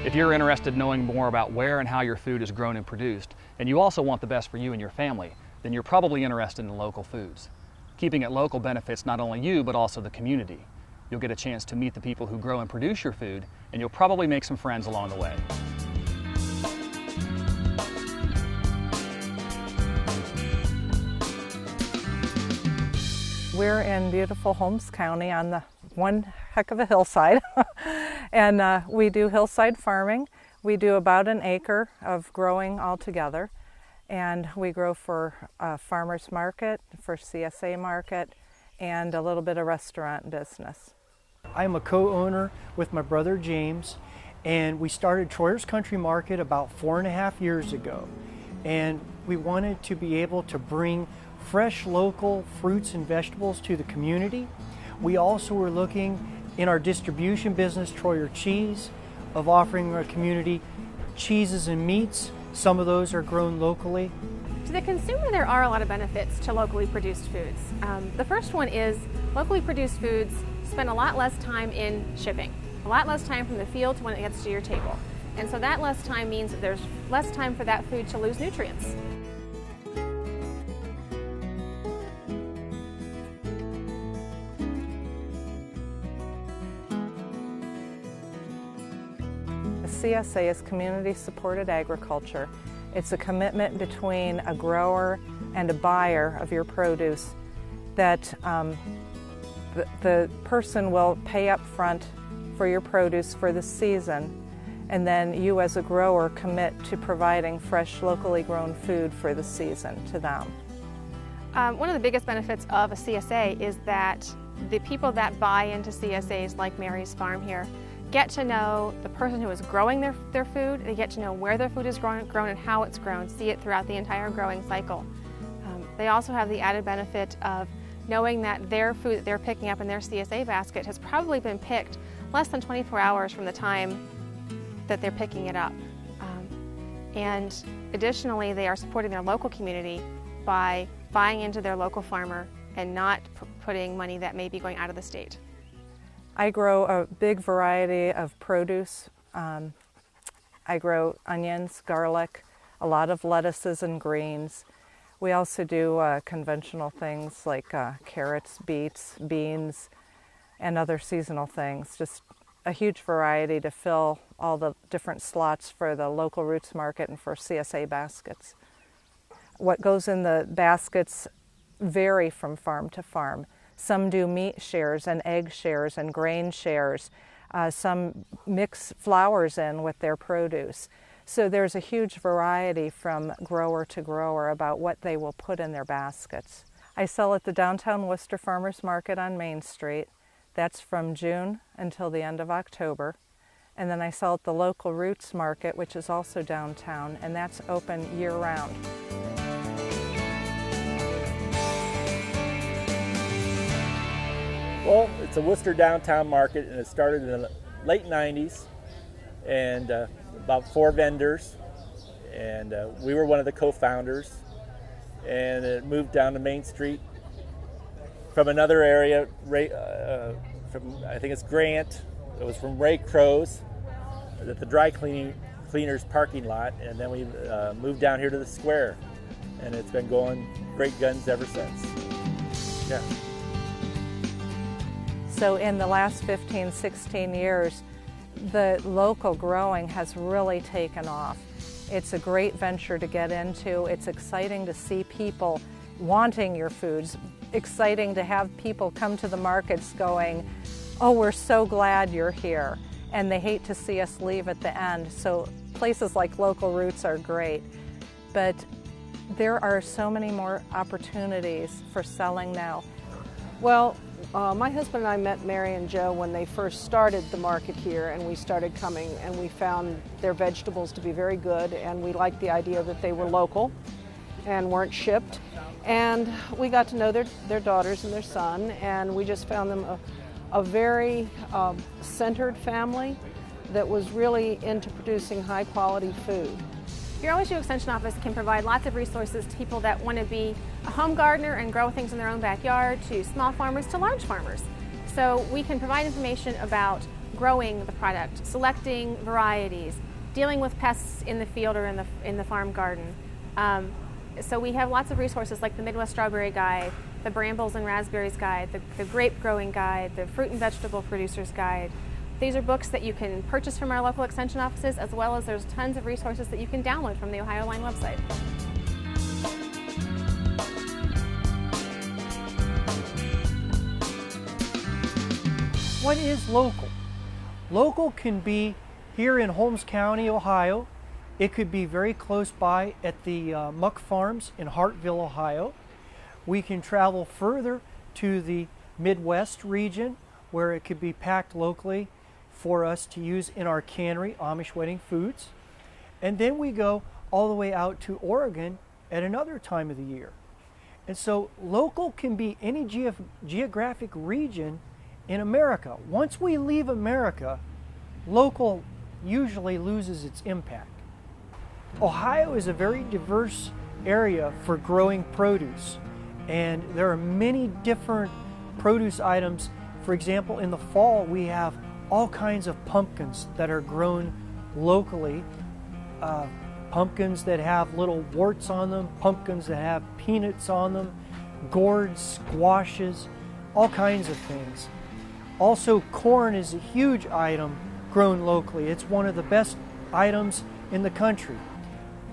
If you're interested in knowing more about where and how your food is grown and produced, and you also want the best for you and your family, then you're probably interested in local foods. Keeping it local benefits not only you, but also the community. You'll get a chance to meet the people who grow and produce your food, and you'll probably make some friends along the way. We're in beautiful Holmes County on the one heck of a hillside, and we do hillside farming. We do about an acre of growing altogether, and we grow for a farmer's market, for CSA market, and a little bit of restaurant business. I'm a co-owner with my brother James, and we started Troyer's Country Market about 4.5 years ago, and we wanted to be able to bring fresh local fruits and vegetables to the community. We also were looking in our distribution business, Troyer Cheese, of offering our community cheeses and meats. Some of those are grown locally. To the consumer, there are a lot of benefits to locally produced foods. The first one is locally produced foods spend a lot less time in shipping, a lot less time from the field to when it gets to your table. And so that less time means that there's less time for that food to lose nutrients. CSA is community-supported agriculture. It's a commitment between a grower and a buyer of your produce that the person will pay up front for your produce for the season, and then you as a grower commit to providing fresh, locally grown food for the season to them. One of the biggest benefits of a CSA is that the people that buy into CSAs like Mary's Farm here get to know the person who is growing their food. They get to know where their food is grown and how it's grown, see it throughout the entire growing cycle. They also have the added benefit of knowing that their food that they're picking up in their CSA basket has probably been picked less than 24 hours from the time that they're picking it up. And additionally, they are supporting their local community by buying into their local farmer and not putting money that may be going out of the state. I grow a big variety of produce. I grow onions, garlic, a lot of lettuces and greens. We also do conventional things like carrots, beets, beans, and other seasonal things. Just a huge variety to fill all the different slots for the local roots market and for CSA baskets. What goes in the baskets vary from farm to farm. Some do meat shares and egg shares and grain shares. Some mix flours in with their produce. So there's a huge variety from grower to grower about what they will put in their baskets. I sell at the downtown Worcester Farmers Market on Main Street. That's from June until the end of October. And then I sell at the local Roots Market, which is also downtown, and that's open year-round. Well, it's a Worcester downtown market, and it started in the late 90s, and about 4 vendors, and we were one of the co-founders, and it moved down to Main Street from another area, from I think it's Grant. It was from Ray Crow's at the dry cleaners parking lot, and then we moved down here to the square, and it's been going great guns ever since. Yeah. So in the last 15, 16 years, the local growing has really taken off. It's a great venture to get into. It's exciting to see people wanting your foods, exciting to have people come to the markets going, oh, we're so glad you're here, and they hate to see us leave at the end. So places like Local Roots are great, but there are so many more opportunities for selling now. Well, my husband and I met Mary and Joe when they first started the market here, and we started coming, and we found their vegetables to be very good, and we liked the idea that they were local and weren't shipped. And we got to know their daughters and their son, and we just found them a very centered family that was really into producing high quality food. Your OSU Extension Office can provide lots of resources to people that want to be a home gardener and grow things in their own backyard, to small farmers, to large farmers. So we can provide information about growing the product, selecting varieties, dealing with pests in the field or in the farm garden. So we have lots of resources like the Midwest Strawberry Guide, the Brambles and Raspberries Guide, the Grape Growing Guide, the Fruit and Vegetable Producers Guide. These are books that you can purchase from our local extension offices, as well as there's tons of resources that you can download from the Ohio Line website. What is local? Local can be here in Holmes County, Ohio. It could be very close by at the Muck Farms in Hartville, Ohio. We can travel further to the Midwest region where it could be packed locally for us to use in our cannery, Amish Wedding Foods. And then we go all the way out to Oregon at another time of the year. And so local can be any geographic region in America. Once we leave America, local usually loses its impact. Ohio is a very diverse area for growing produce, and there are many different produce items. For example, in the fall we have all kinds of pumpkins that are grown locally. Pumpkins that have little warts on them, pumpkins that have peanuts on them, gourds, squashes, all kinds of things. Also, corn is a huge item grown locally. It's one of the best items in the country.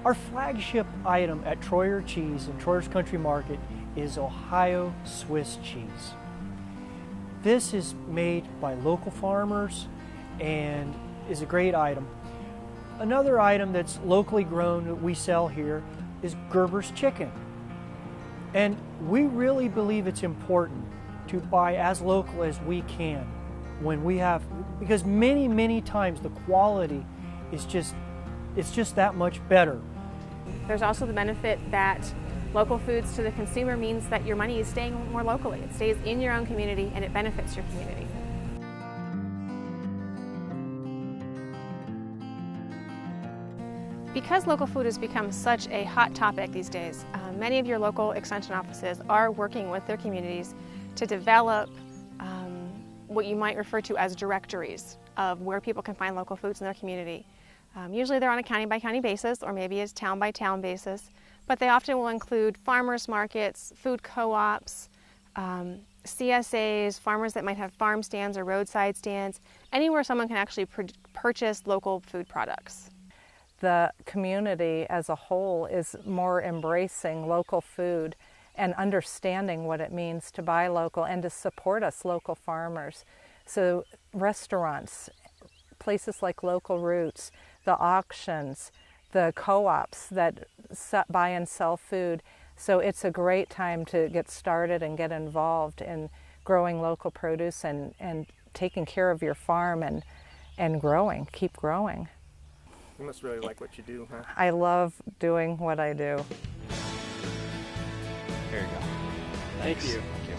Our flagship item at Troyer Cheese and Troyer's Country Market is Ohio Swiss cheese. This is made by local farmers and is a great item. Another item that's locally grown that we sell here is Gerber's chicken. And we really believe it's important to buy as local as we can when we have, because many times the quality is just that much better. There's also the benefit that local foods to the consumer means that your money is staying more locally. It stays in your own community and it benefits your community. Because local food has become such a hot topic these days, many of your local extension offices are working with their communities to develop what you might refer to as directories of where people can find local foods in their community. Usually they're on a county-by-county basis, or maybe it's town-by-town basis, but they often will include farmers markets, food co-ops, CSAs, farmers that might have farm stands or roadside stands, anywhere someone can actually purchase local food products. The community as a whole is more embracing local food and understanding what it means to buy local and to support us local farmers. So restaurants, places like Local Roots, the auctions, the co-ops that buy and sell food. So it's a great time to get started and get involved in growing local produce and taking care of your farm and growing, keep growing. You must really like what you do, huh? I love doing what I do. There you go. Thank you. Thank you.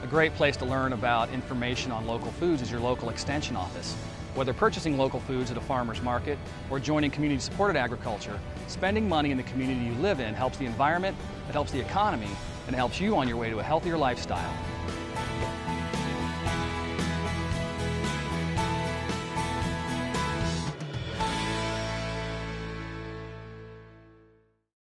A great place to learn about information on local foods is your local extension office. Whether purchasing local foods at a farmer's market or joining community-supported agriculture, spending money in the community you live in helps the environment, it helps the economy, and it helps you on your way to a healthier lifestyle.